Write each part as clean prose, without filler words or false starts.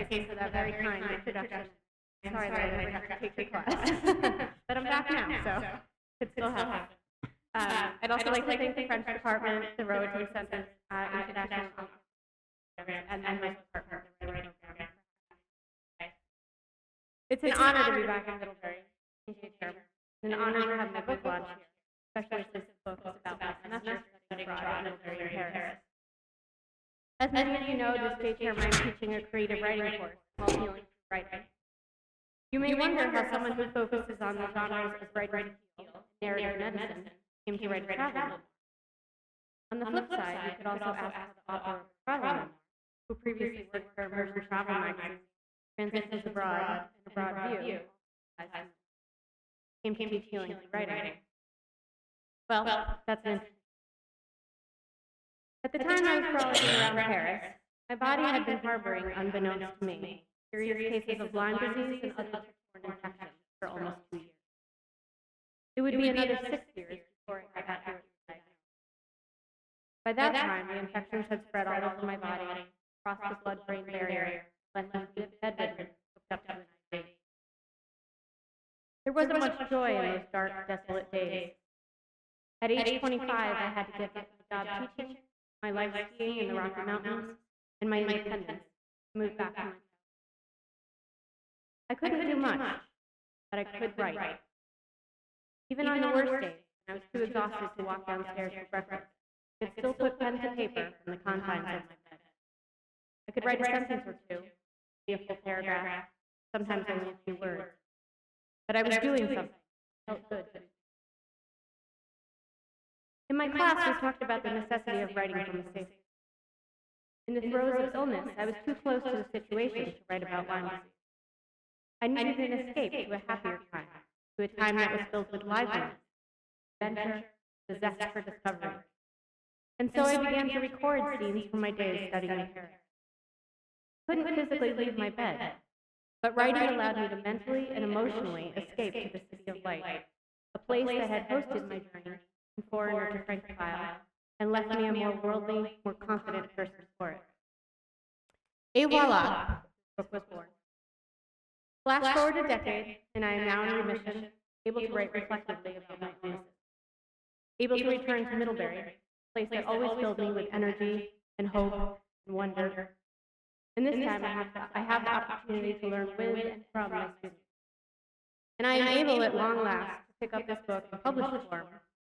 Casey, for that very kind introduction. Sorry that I never got to take your class. But I'm back now, so it still happens. I'd also like to thank the French department, the Roads and Centers International Program, and my partner, the writing program. It's an honor to be back in Middlebury. An honor to have my book launch here, especially since this book is about my semester studying abroad in Middlebury and Paris. As many of you know, this day term I'm teaching a creative writing course called Healing Through Writing. You may wonder how someone who focuses on the genres of writing, narrative medicine, came to write a travel book. On the flip side, you could also ask the author of Travel, who previously worked for Immersion Travel magazine, Transitions Abroad, and Abroad View, came to teach healing through writing. Well, that's an interesting. At the time I was frolicking around Paris, my body had been harboring, unbeknownst to me, serious cases of Lyme disease and other tick-borne infections for almost 2 years. It would be another 6 years before I got accurately diagnosed. By that time, the infections had spread all over my body, crossed the blood-brain barrier, left me bedridden, hooked up to an IV. There wasn't much joy in those dark, desolate days. At age 25, I had to get a job teaching, my life skiing in the Rocky Mountains, and my independence to move back to my town. I couldn't do much, but I could write. Even on the worst days, when I was too exhausted to walk downstairs for breakfast, I could still put pen to paper from the confines of my bed. I could write a sentence or two, be a full paragraph, sometimes only a few words. But I was doing something. It felt good. In my class, we talked about the necessity of writing from mistakes. In the throes of illness, I was too close to the situation to write about Lyme disease. I needed an escape to a happier time, to a time that was filled with liveliness, adventure, the zest for discovery. And so I began to record scenes from my days studying in Paris. I couldn't physically leave my bed, but writing allowed me to mentally and emotionally escape to the city of light, a place that had hosted my journey from foreigner to Francophile, and left me a more worldly, more confident person for it. Et Voilà, the book was born. Flash forward a decade, and I am now in remission, able to write reflectively about my illnesses. Able to return to Middlebury, a place that always filled me with energy and hope and wonder. And this time I have the opportunity to learn with and from my students. And I am able at long last to pick up this book in published form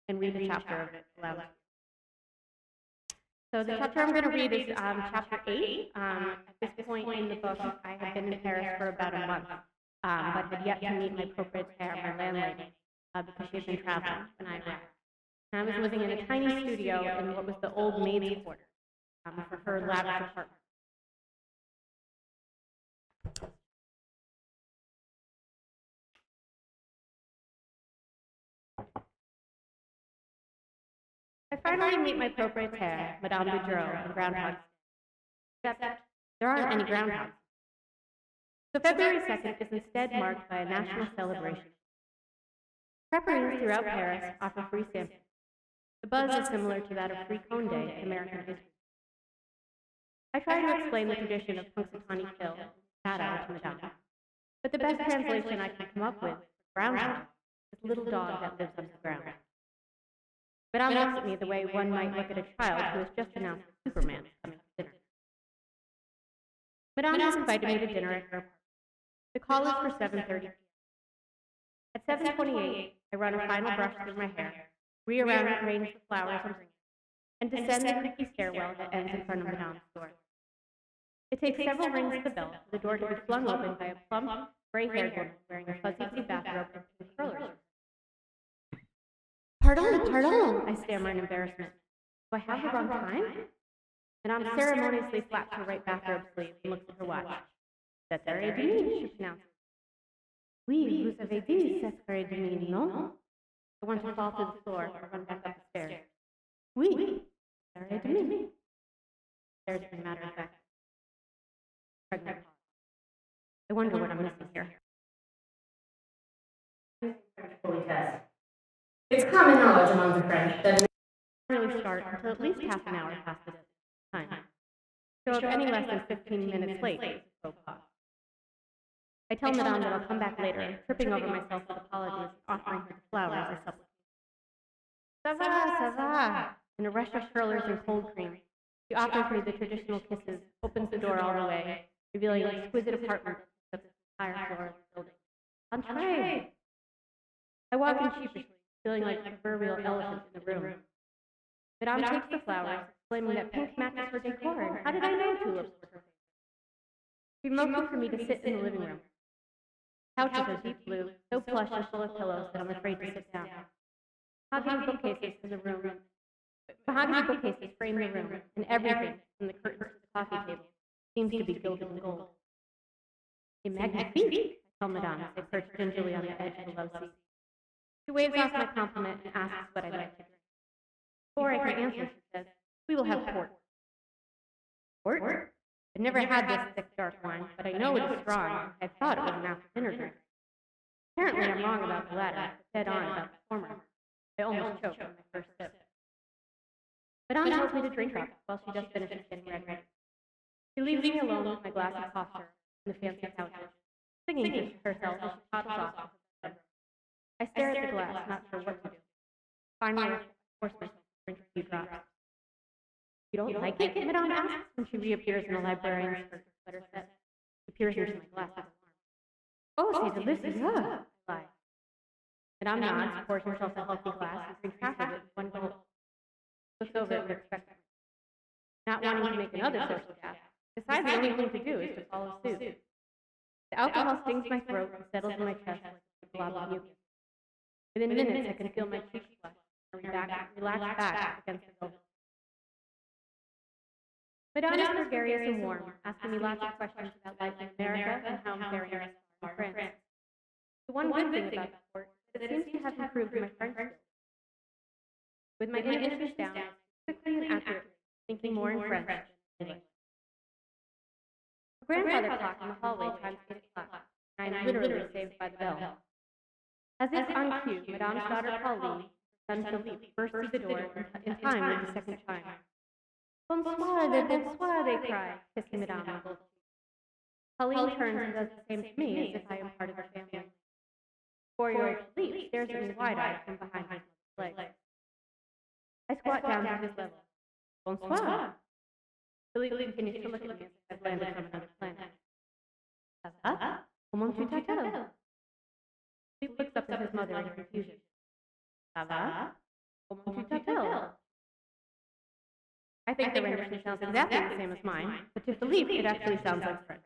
and read a chapter of it aloud. So the chapter I'm going to read is chapter 8. At this point in the book, I had been in Paris for about a month, but had yet to meet my proprietaire, my landlady, because she had been traveling when I arrived. And I was living in a tiny studio in what was the old maid's quarters for her lavish apartment. I finally meet my proprietaire, Madame Boudreau, in Groundhog. Except there aren't any groundhogs. So February 2nd is instead marked by a national celebration. Prepperies throughout Paris offer free samples. The buzz is similar to that of Free Cone Day in American history. I try to explain the tradition of Punxsutawney Phil, shadow to Madame, but the best translation I can come up with for groundhog is little dog that lives on the ground. Madame looks at me the way one might look at a child who has just announced that Superman is coming to dinner. Madame has invited me to dinner at her apartment. The call is for 7:30 p.m. At 7:28, I run a final brush through my hair, rearrange the flowers and descend the creaky stairwell that ends in front of Madame's door. It takes several rings of the bell for the door to be flung open by a plump, gray-haired woman wearing a fuzzy blue bathrobe and pink curlers. Pardon, I stammer in embarrassment. Do I have the wrong time? Madame ceremoniously flaps her right bathrobe sleeve and looks at her watch. 7:30, she pronounces. Oui, vous avez dit 7:30, non? I want to fall to the floor or run back up the stairs. Oui, 7:30. There's a matter of fact. Pregnant. I wonder what I'm missing here. It's common knowledge among the French that it doesn't really start until at least half an hour past the time. So if any less than 15 minutes late, it's a faux pas. I tell Madame that I'll come back later, tripping over myself with apologies, offering her the flowers I supplicate. Ça va, ça va. In a rush of curlers and cold cream, she offers me the traditional kisses, opens the door all the way, revealing an exquisite apartment that takes up the entire floor of the building. Entree! I walk in sheepishly, feeling like a proverbial elephant in the room. Madame takes the flowers, claiming that pink matches her decor, and how did I know tulips were her favorite? She motioned for me to sit in the living room. Couches are deep blue, so plush and full of pillows that I'm afraid to sit down. Mahogany bookcases in the room. Mahogany bookcases frame the room, and everything, from the curtains to the coffee table, seems to be gilded in gold. "C'est magnifique," I tell Madame as I perch gingerly on the edge of the love seat. She waves off my compliment and asks what I'd like to drink. Before I can answer, she says, "We will have port." Port? I've never had this thick, dark wine, but I know it is strong. I thought it was an after-dinner drink. Apparently, I'm wrong about the latter, but dead on about the former. I almost choked on my first sip. Madame tells me to drink up while she just finishes getting ready. She leaves me alone with my glass of cough syrup on the fancy couches, singing to herself as she toddles off to her bedroom. I stare at the glass, not sure what to do. Finally, I force myself to drink a few drops. "You don't like it?" Madame asks when she reappears in a librarian's skirt and sweater set. She peers into my glass with alarm. "Oh, c'est delicieux," I lie. Madame nods, pours herself a healthy glass, and drinks half of it in one gulp. Looks over at me expectantly. Not wanting to make another social gaffe, decides the only thing to do is to follow suit. The alcohol stings my throat and settles in my chest like a blob of mucus. Within minutes, I can feel my cheeks flush and relax back against the velvet. Madame is gregarious and warm, asking me lots of questions about life in America and how I'm faring thus far in France. The one good thing about the sport is that it seems to have improved my French skills. With my inhibitions down, quickly and accurately, thinking more in French than in English. A grandfather clock in the hallway chimes 8 o'clock, and I am literally saved by the bell. As if on cue, Madame's daughter Pauline, her son Philippe, bursts through the door in time with the second chime. "Bonsoir, they cry, kissing Madame on both cheeks. Pauline turns and does the same to me, as if I am part of the family. 4-year-old Philippe stares at me wide-eyed from behind his mother's legs. I squat down to his level. "Bonsoir." Philippe continues to look at me as if I've landed from another planet. "Ça va? Comment tu t'appelles?" Philippe looks up at his mother in confusion. "Ça va? Comment tu t'appelles?" I think the rendition sounds exactly the same as mine, but to Philippe it actually sounds like French.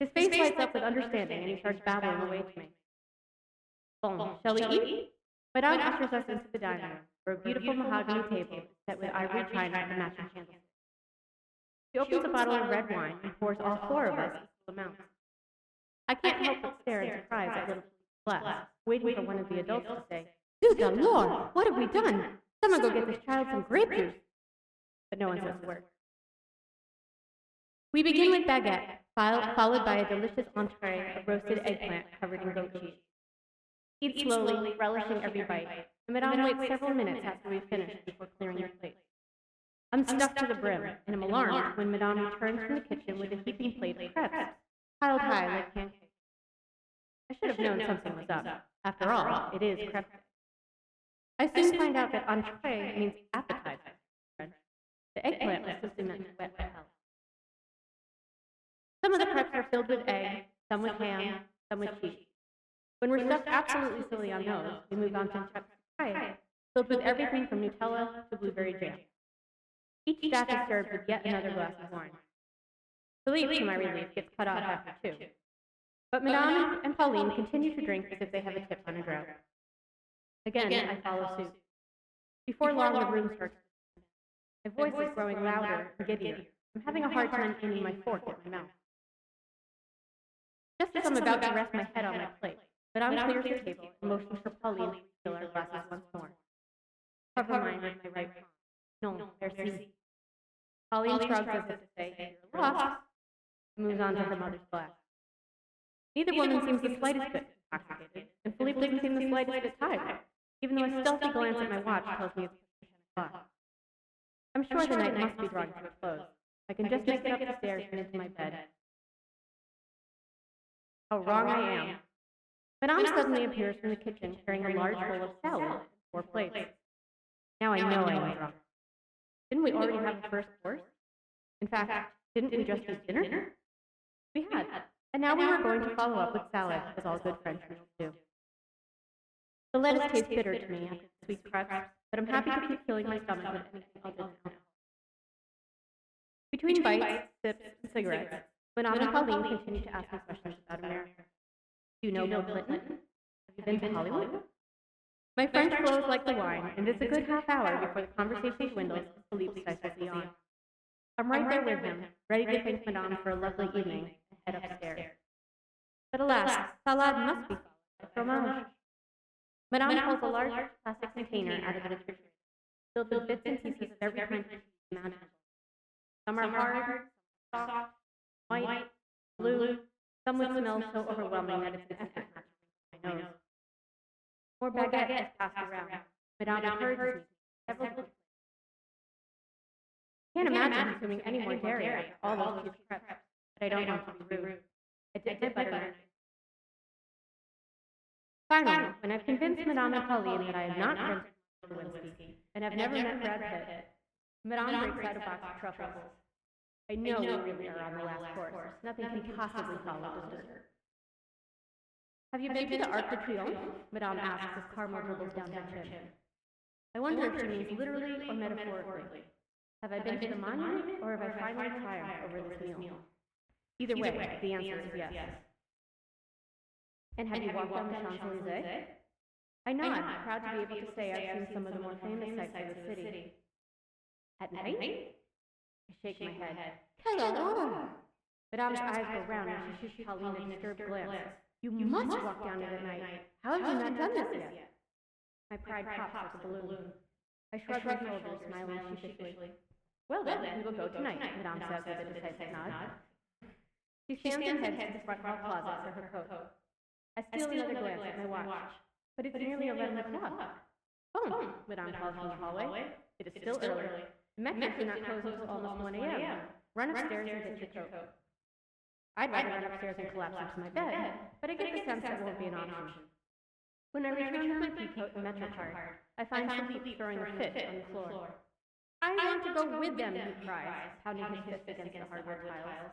His face lights up with understanding, and he starts babbling away to me. "Bon, shall we eat?" Madame ushers us into the dining room, where a beautiful mahogany table is set with ivory china and matching candlesticks. She opens a bottle of red wine and pours all 4 of us equal amounts. I can't help but stare in surprise at little Philippe's glass, waiting for one of the adults to say, "Zut alors, what have we done? Someone go get this child some grape juice." But no one says a word. We begin with baguette, followed by a delicious entree of roasted eggplant covered in goat cheese. Eat slowly, relishing every bite, and Madame waits several minutes after we've finished before clearing the plate. I'm stuffed to the brim, and am alarmed when Madame returns from the kitchen with a heaping plate of crepes, piled high like pancakes. I should have known something was up. After all, it is crepe. I soon find out that entree means appetizer in French. The eggplant was simply meant to wet my palate. Some of the crepes are filled with egg, some with ham, some with cheese. When we're stuffed absolutely silly on those, we move on to crepes pie, filled with everything from Nutella to blueberry jam. Each staff is served with yet another glass of wine. Philippe, to my relief, gets cut off after 2. But Madame and Pauline continue to drink as if they have a tip on a drought. Again, I follow suit. Before long, the room starts. My voice is growing louder and giddier. I'm having a hard time aiming my fork at my mouth. Just as I'm about to rest my head on my plate, Madame clears the table and motions for Pauline to refill our glasses once more. Cover mine with my right palm. "Non, merci." Pauline shrugs as if to say, "You're lost," and moves on to her mother's glass. Neither woman seems the slightest bit intoxicated, and Philippe doesn't seem the slightest bit tired, even though a stealthy glance at my watch tells me it's 10 o'clock. I'm sure the night must be drawing to a close. I can just make it up the stairs and into my bed. How wrong I am. Madame suddenly appears from the kitchen carrying a large bowl of salad and 4 plates. Now I know I am drunk. Didn't we already have the first course? In fact, didn't we just eat dinner? We had. And now we were going to follow up with salad, as all good French meals do. The lettuce tastes bitter to me after the sweet crust, but I'm happy to keep filling my stomach with anything other than alcohol. Between bites, sips, and cigarettes, Madame and Pauline continue to ask me questions about America. Do you know Bill Clinton? Have you been to Hollywood? My French flows like the wine, and it's a good half hour before the conversation dwindles and Philippe stifles a yawn. I'm right there with him, ready to thank Madame for a lovely evening and head upstairs. But alas, salad must be followed by fromage. Madame pulls a large plastic container out of the refrigerator, filled with bits and pieces of every kind of cheese imaginable. Some are hard, soft, white, blue, some would smell so overwhelming that it's an effort not to bring my nose. More baguette is passed around. Madame encourages me several times. I can't imagine consuming any more dairy after all those cheese preps, but I don't want to be rude. I dip my butter in. Finally, when I've convinced Madame and Pauline that I have not friends with Lewinsky and have never met Brad Pitt, Madame breaks out a box of truffles. I know we really are on the last course. Nothing can possibly follow dessert. Have you been to the Arc de Triomphe? Madame asks as caramel dribbles down her chin. I wonder if she means literally or metaphorically. Have I been to the monument, or have I finally triumphed over this meal? Either way, the answer is yes. And have you walked down the Champs-Élysées? I nod, proud to be able to say I've seen some of the more famous sights of the city. At night? I shake my head. Hello! Madame's eyes go round and she shoots Pauline a disturbed glance. You must walk down it at night. How have you not done this yet? My pride pops like a balloon. I shrug my shoulders, smiling sheepishly. Well then, we will go tonight, Madame says with a decisive nod. She stands and heads to the front hall closet for her coat. I steal another glance at my watch, but it's nearly 11 o'clock. Phone, Madame calls from the hallway. It is still early. The metrics do not close until almost 1 a.m. Run upstairs and get your coat. I'd rather run upstairs and collapse into my bed, but I get the sense that won't be an option. When I return to my peacoat and metro card, I find Philippe throwing a fit on the floor. I want to go with them, he cries, pounding his fist against the hardwood tiles.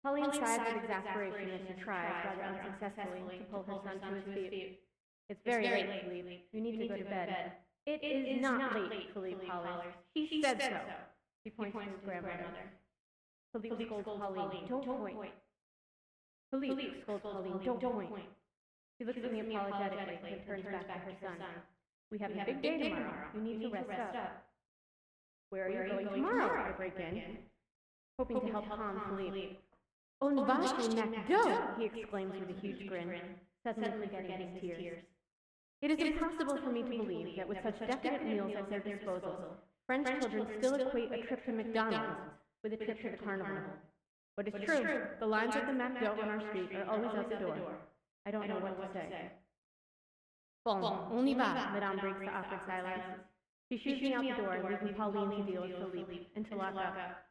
Pauline sighs with exasperation as she tries, rather unsuccessfully, to pull her son to his feet. It's very late, Philippe. You need to go to bed. It is not late, Philippe hollers. He said so. He points to his grandmother. Philippe scolds Pauline. Don't point. Philippe scolds Pauline. Don't point. She looks at me apologetically and turns back to her son. We have a big day tomorrow. You need to rest up. Where are you going tomorrow? I break in, hoping to help calm Philippe. On va chez McDo, he exclaims with a huge grin, suddenly forgetting his tears. It is impossible for me to believe that with such definite meals at their disposal, French children still equate a trip to McDonald's with a trip to the carnival. What is true, the lines at the McDo on our street are always out the door. I don't know what to say. Bon, on y va, Madame breaks the awkward silence. She shoos me out the door, leaving Pauline to deal with Philippe and to lock up.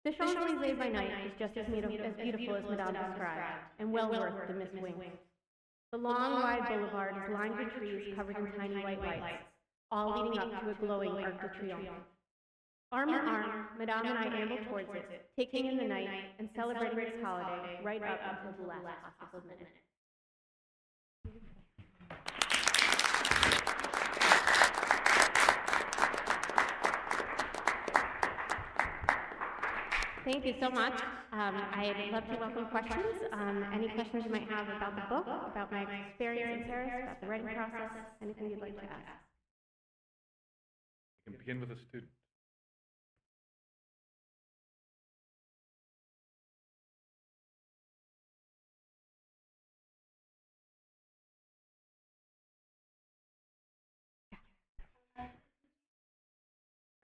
The Champs-Élysées by night is just as beautiful as Madame described, and well worth the missed wings. The long, wide boulevard is lined with trees covered in tiny white lights, all leading up to a glowing Arc de Triomphe. Arm in arm, Madame and I amble towards it, taking in the night and celebrating this holiday right up until the last possible minute. Thank you so much. I'd love to welcome questions. Any questions you might have about the book, about my experience in Paris, about the writing process, anything you'd like to ask. You can begin with a student.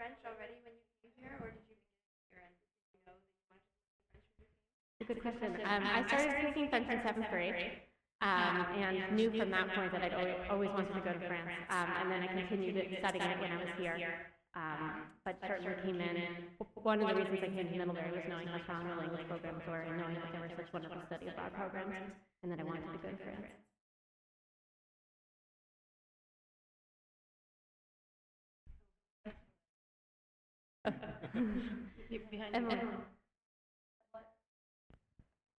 French already when you came here, or did you begin here and did you know that you wanted to speak French with your team? A good question. I started taking French in 7th grade and knew from that point that I'd always wanted to go to France. And then I continued studying it when I was here. But certainly came in, one of the reasons I came to Middlebury was knowing how strong the language programs were and knowing that there were such one of the study abroad programs, and that I wanted to go to France. Behind Emily.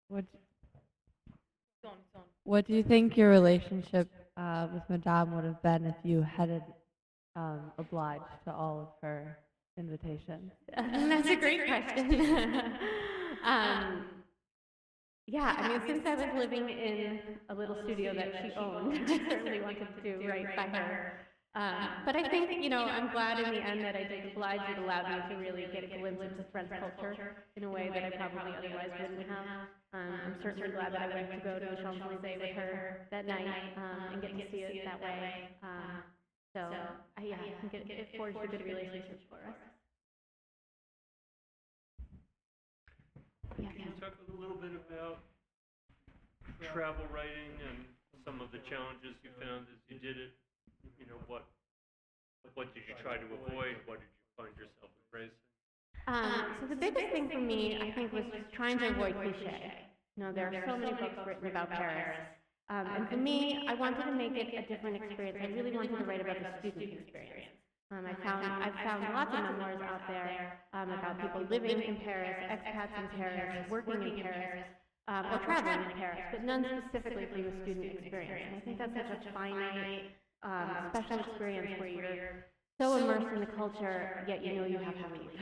What It's on, it's on. What do you think your relationship with Madame would have been if you hadn't obliged to all of her invitations? That's a great question. Yeah, I mean, since I was living in a little studio that she owned, I certainly wanted to write by her. But I think, I'm glad in the end that I did oblige. It allowed me to really get a glimpse into French culture in a way that I probably otherwise wouldn't have. I'm certainly glad that I went to go to the Champs-Élysées with her that night and get to see it that way. Yeah, I think it forged a good relationship for us. Can you talk a little bit about travel writing and some of the challenges you found as you did it? What did you try to avoid? What did you find yourself embracing? So the biggest thing for me, I think, was just trying to avoid cliche. There are so many books written about Paris. And for me, I wanted to make it a different experience. I really wanted to write about the student experience. I've found lots of memoirs out there about people living in Paris, expats in Paris, working in Paris, or traveling in Paris, but none specifically from the student experience. And I think that's such a finite, special experience where you're so immersed in the culture, yet you have to leave.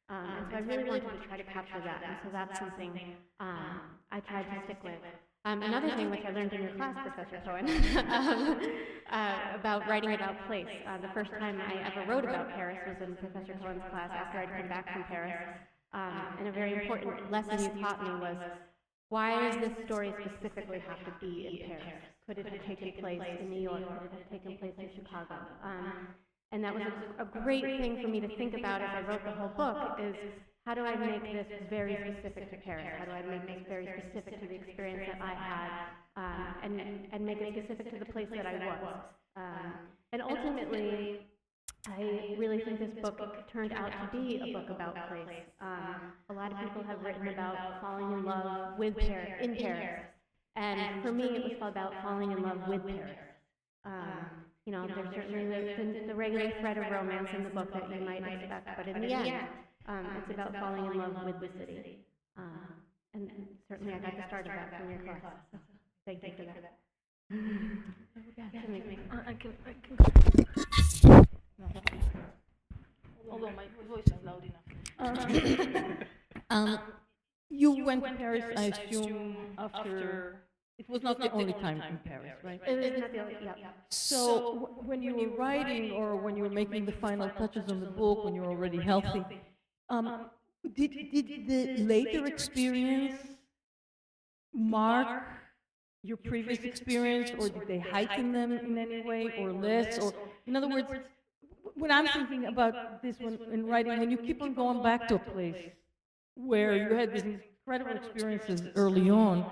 And so I really wanted to try to capture that, and so that's something I tried to stick with. Another thing which I learned in your class, Professor Cohen, about writing about place. The first time I ever wrote about Paris was in Professor Cohen's class after I'd come back from Paris. And a very important lesson you taught me was, why does this story specifically have to be in Paris? Could it have taken place in New York? Could it have taken place in Chicago? And that was a great thing for me to think about as I wrote the whole book, is how do I make this very specific to Paris? How do I make this very specific to the experience that I had, and make it specific to the place that I was? And ultimately, I really think this book turned out to be a book about place. A lot of people have written about falling in love with Paris, in Paris, and for me, it was about falling in love with Paris. There's certainly the regular thread of romance in the book that you might expect, but in the end, it's about falling in love with the city. And certainly I got the start of that from your class, so thank you for that. I can go. Although my voice is loud enough. You went to Paris, I assume, after. It was not the only time in Paris, right? It was not the only, yeah. So when you were writing, or when you were making the final touches on the book, when you were already healthy, did the later experience mark your previous experience, or did they heighten them in any way, or less? Or, in other words, when I'm thinking about this one in writing, when you keep on going back to a place where you had these incredible experiences early on,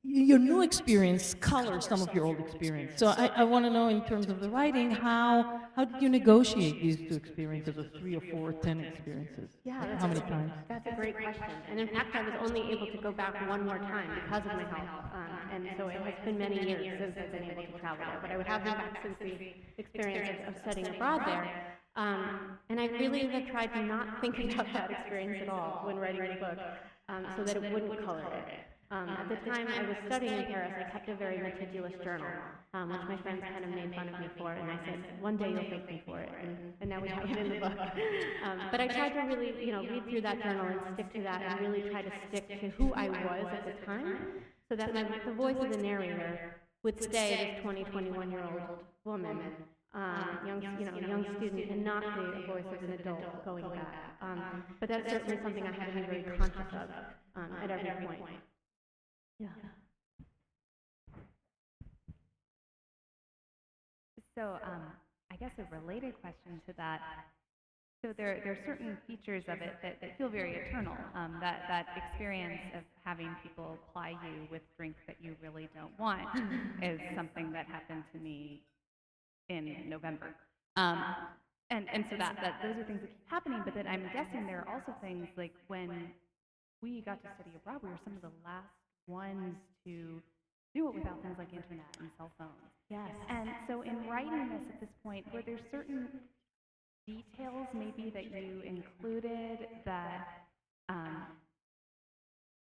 your new experience colors some of your old experience. So I want to know, in terms of the writing, how did you negotiate these two experiences, or 3 or 4 or 10 experiences? Yeah, How many times? That's a great question. And in fact, I was only able to go back one more time because of my health. And so it has been many years since I've been able to travel there. But I have been back since the experience of studying abroad there. And I really have tried to not think about that experience at all when writing the book, so that it wouldn't color it. At the time I was studying in Paris, I kept a very meticulous journal, which my friends kind of made fun of me for, and I said, one day you'll thank me for it, and now we have it in the book. But I tried to really, read through that journal and stick to that, and really try to stick to who I was at the time, so that the voice of the narrator would stay this 21-year-old woman, young student, and not the voice of an adult going back. But that's certainly something I had to be very conscious of at every point. Yeah. So I guess a related question to that. So there are certain features of it that feel very eternal. That experience of having people ply you with drinks that you really don't want is something that happened to me in November. and so those are things that keep happening, but then I'm guessing there are also things like when we got to study abroad, we were some of the last ones to do it without things like internet and cell phones. Yes. And so in writing this at this point, were there certain details maybe that you included that,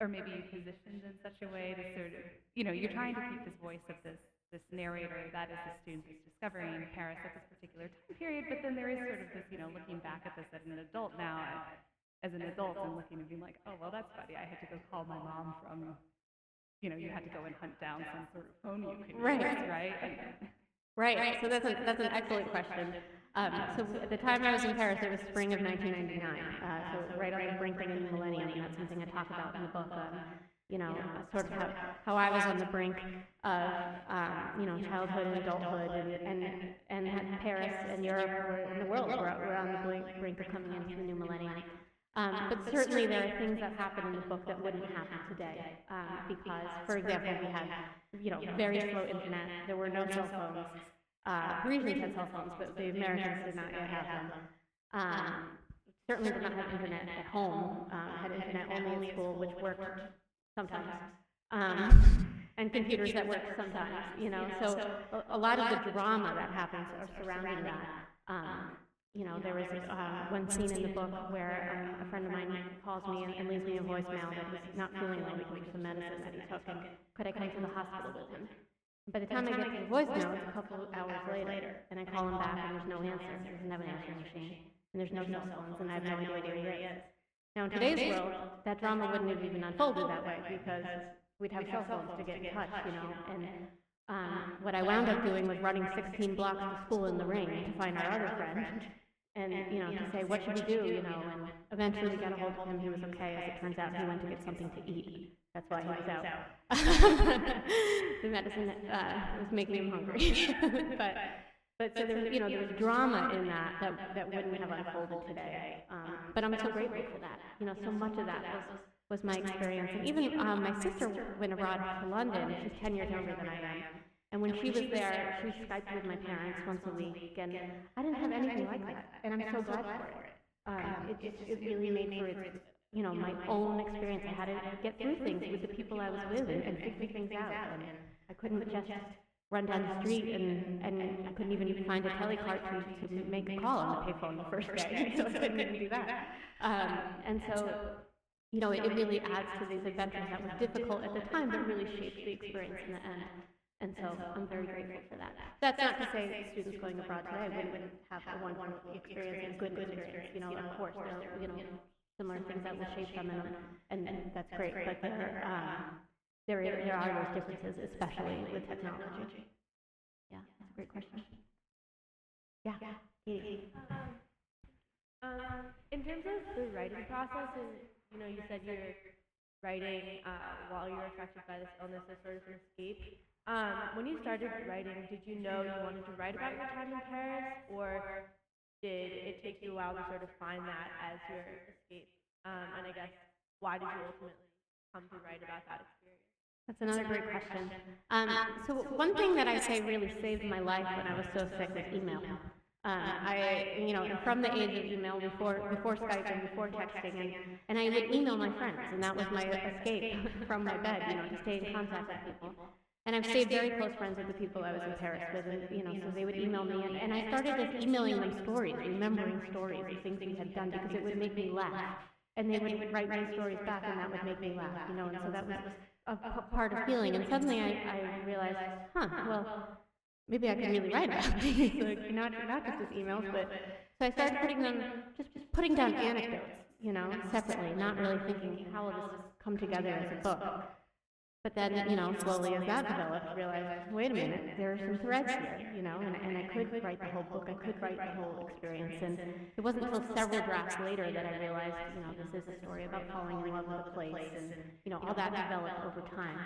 or maybe you positioned in such a way to sort of, you're trying to keep this voice of this narrator that is the student who's discovering Paris at this particular time period, but then there is sort of this, looking back at this as an adult now, as an adult and looking and being like, oh, well, that's funny. I had to go call my mom from, you had to go and hunt down some sort of phone you could use, right? Right. So that's an excellent question. So at the time I was in Paris, it was spring of 1999. So right on the brink of the new millennium, and that's something I talk about in the book. Sort of how I was on the brink of, childhood and adulthood, and Paris and Europe and the world were on the brink of coming into the new millennium. But certainly there are things that happen in the book that wouldn't happen today, because, for example, we had, very slow internet. There were no cell phones. Parisians had cell phones, but the Americans did not yet have them. Certainly did not have internet at home. Had internet only in school, which worked sometimes, and computers that worked sometimes. So a lot of the drama that happens are surrounding that. There was one scene in the book where a friend of mine calls me and leaves me a voicemail that he's not feeling well because of the medicine that he took, and could I come to the hospital with him? By the time I get to the voicemail, it's a couple of hours later, and I call him back, and there's no answer. He doesn't have an answering machine, and there's no cell phones, and I have no idea where he is. Now, in today's world, that drama wouldn't have even unfolded that way, because we'd have cell phones to get in touch, and what I wound up doing was running 16 blocks to school in the rain to find our other friend, and, to say, what should we do, and eventually we got a hold of him. He was okay. As it turns out, he went to get something to eat. That's why he was out. The medicine was making him hungry. but so there was drama in that wouldn't have unfolded today. But I'm so grateful for that. So much of that was my experience. And even my sister went abroad to London. She's 10 years younger than I am. And when she was there, she Skyped with my parents once a week, and I didn't have anything like that, and I'm so glad for it. It really made for its, my own experience. I had to get through things with the people I was with and figure things out, and I couldn't just run down the street, and I couldn't even find a telecart to make a call on the payphone the first day, so I couldn't even do that. And so, it really adds to these adventures that were difficult at the time, but really shaped the experience in the end. And so I'm very grateful for that. That's not to say students going abroad today wouldn't have a wonderful experience and good experience. Of course, there are, similar things that will shape them, and that's great. But there are those differences, especially with technology. Yeah, that's a great question. Yeah, Katie. In terms of the writing process, and you said you're writing while you were affected by this illness as sort of an escape. When you started writing, did you know you wanted to write about your time in Paris, or did it take you a while to sort of find that as your escape? And I guess, why did you ultimately come to write about that experience? That's another great question. So one thing that I say really saved my life when I was so sick was email. From the age of email, before Skype and before texting, and I would email my friends, and that was my escape from my bed, to stay in contact with people. And I've stayed very close friends with the people I was in Paris with, and, so they would email me, and I started just emailing them stories, remembering stories of things we had done, because it would make me laugh. And they would write me stories back, and that would make me laugh, and so that was a part of healing. And suddenly I realized, well, maybe I could really write about these, not just as emails, but, so I started putting down anecdotes, separately, not really thinking, how will this come together as a book? But then, slowly as that developed, I realized, wait a minute, there are some threads here, and I could write the whole book, I could write the whole experience, and it wasn't until several drafts later that I realized, this is a story about falling in love with a place, and, all that developed over time.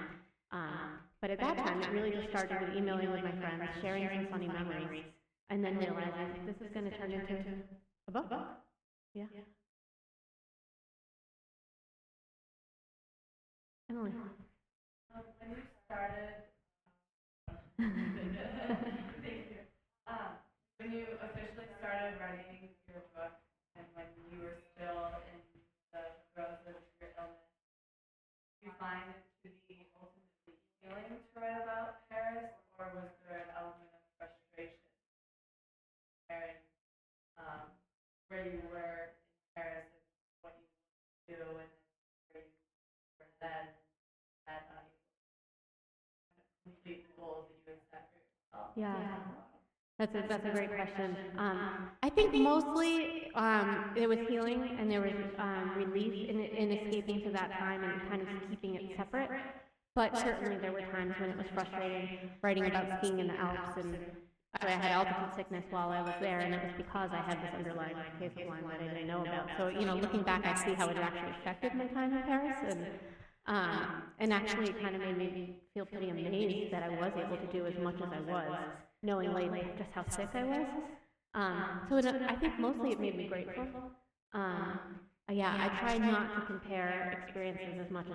But at that time, it really just started with emailing with my friends, sharing some funny memories, and then realizing this is going to turn into a book. Yeah. Emily. When you started, when you officially started writing your book and when you were still in the throes of your illness, did you find it to be ultimately healing to write about Paris, or was there an element of frustration comparing where you were in Paris and what you wanted to do, and where you were then at complete the goals that you had set for yourself? Yeah. That's a great question. I think mostly it was healing and there was relief in escaping to that time and kind of keeping it separate. But certainly there were times when it was frustrating writing about skiing in the Alps, and actually I had altitude sickness while I was there, and it was because I had this underlying case of Lyme that I didn't know about. So, looking back, I see how it actually affected my time in Paris, and actually it kind of made me feel pretty amazed that I was able to do as much as I was, knowing later just how sick I was. I think mostly it made me grateful. Yeah, I try not to compare experiences as much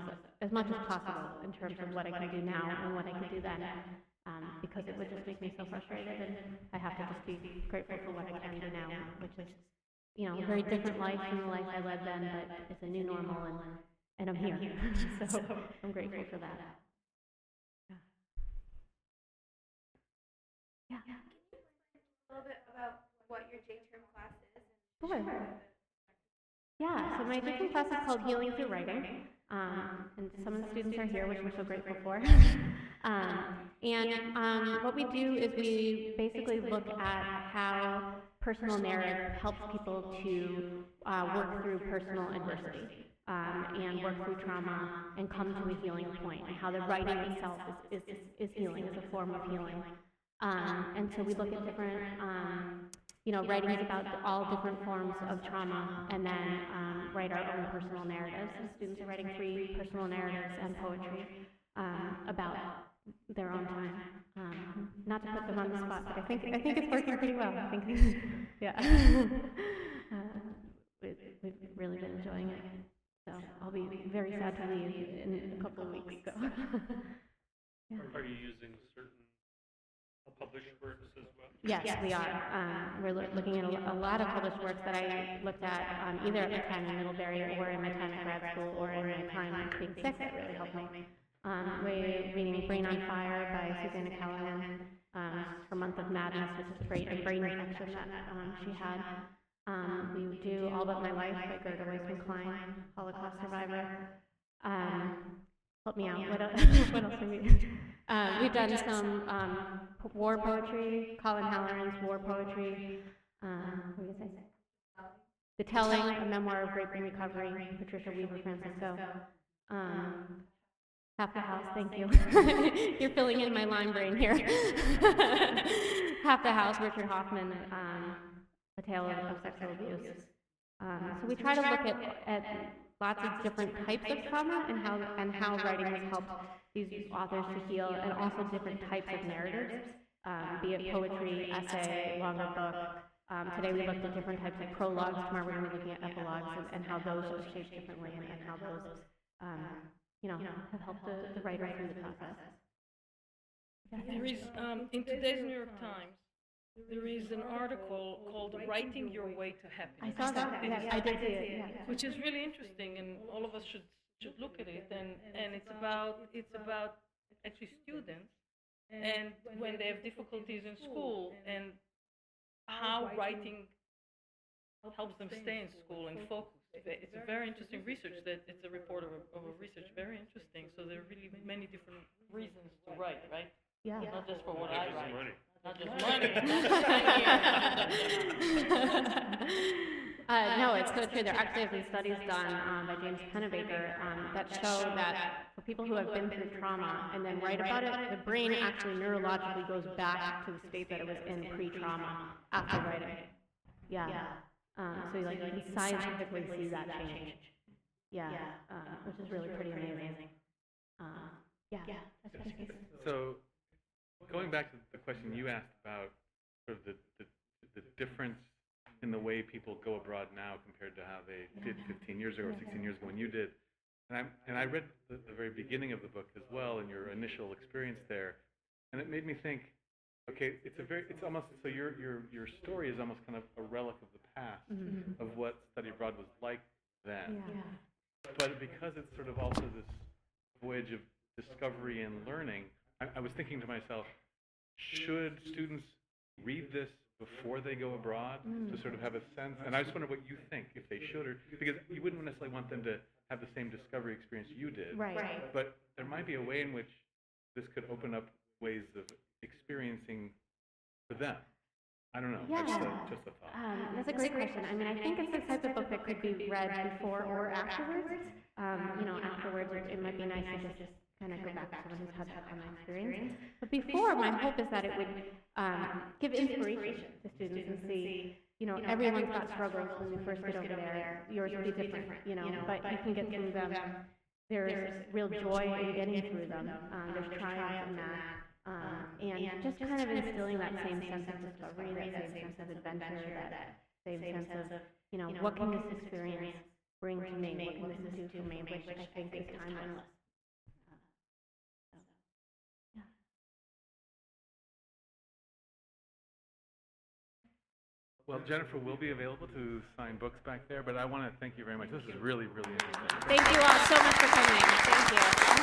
as possible in terms of what I can do now and what I can do then, because it would just make me so frustrated, and I have to just be grateful for what I can do now, which is, a very different life than the life I led then, but it's a new normal, and I'm here, so I'm grateful for that. Yeah. A little bit about what your J-term class is? Sure. Yeah, so my teaching class is called Healing Through Writing, and some of the students are here, which I'm so grateful for. What we do is we basically look at how personal narrative helps people to work through personal adversity, and work through trauma and come to a healing point, and how the writing itself is healing, is a form of healing. And so we look at different writings about all different forms of trauma, and then write our own personal narratives. The students are writing 3 personal narratives and poetry about their own time. Not to put them on the spot, but I think it's working pretty well. I think, yeah. We've really been enjoying it. So I'll be very sad to leave in a couple of weeks. So. Yeah. Are you using certain published works as well? Yes, we are. We're looking at a lot of published works that I looked at either at my time in Middlebury or in my time at grad school or in my time being sick that really helped me. We're reading Brain on Fire by Susanna Callahan, her Month of Madness, which is a brain infection that she had. We do All But My Life by Gerda Weissman Klein, Holocaust survivor. Help me out. What else? What else have we? We've done some war poetry, Colin Halloran's war poetry. What did I say? The Telling, a memoir of rape and recovery, Patricia Weaver Francisco. Half the House, thank you. You're filling in my line brain here. Half the House, Richard Hoffman, A Tale of Sexual Abuse. So we try to look at lots of different types of trauma and how writing has helped these authors to heal, and also different types of narratives, be it poetry, essay, longer book. Today we looked at different types of prologues. Tomorrow we're going to be looking at epilogues and how those are shaped differently, and how those have helped the writer through the process. There is, in today's New York Times, there is an article called "Writing Your Way to Happiness." I saw that. Yes, I did see it. Yeah. Which is really interesting, and all of us should look at it. And it's about actually students, and when they have difficulties in school, and how writing helps them stay in school and focus. It's a very interesting research. That it's a report of a research, very interesting. So there are really many different reasons to write, right? Yeah. Not just for what I write. Money. Not just money. No, it's so true. There actually have been studies done by James Pennebaker that show that for people who have been through trauma and then write about it, the brain actually neurologically goes back to the state that it was in pre-trauma after writing. Yeah. So you can scientifically see that change. Yeah, which is really pretty amazing. Yeah. That's pretty cool. So, going back to the question you asked about sort of the difference in the way people go abroad now compared to how they did 15 years ago or 16 years ago when you did, and I read the very beginning of the book as well and your initial experience there, and it made me think, okay, it's almost, so your story is almost kind of a relic of the past of what study abroad was like then. Yeah. But because it's sort of also this voyage of discovery and learning, I was thinking to myself, should students read this before they go abroad to sort of have a sense? And I just wonder what you think, if they should, or because you wouldn't necessarily want them to have the same discovery experience you did. Right. But there might be a way in which this could open up ways of experiencing for them. I don't know. Yeah. Just a thought. That's a great question. I mean, I think it's the type of book that could be read before or afterwards. Afterwards, it might be nice to just kind of go back to someone who's had that kind of experience. But before, my hope is that it would give inspiration to students and see, everyone's got struggles when we first get over there. Yours will be different, but you can get through them. There's real joy in getting through them. There's triumph in that. And just kind of instilling that same sense of discovery, that same sense of adventure, that same sense of, what can this experience bring to me? What can this do for me? Which I think is timeless. Well, Jennifer will be available to sign books back there, but I want to thank you very much. This is really, really interesting. Thank you all so much for coming. Thank you.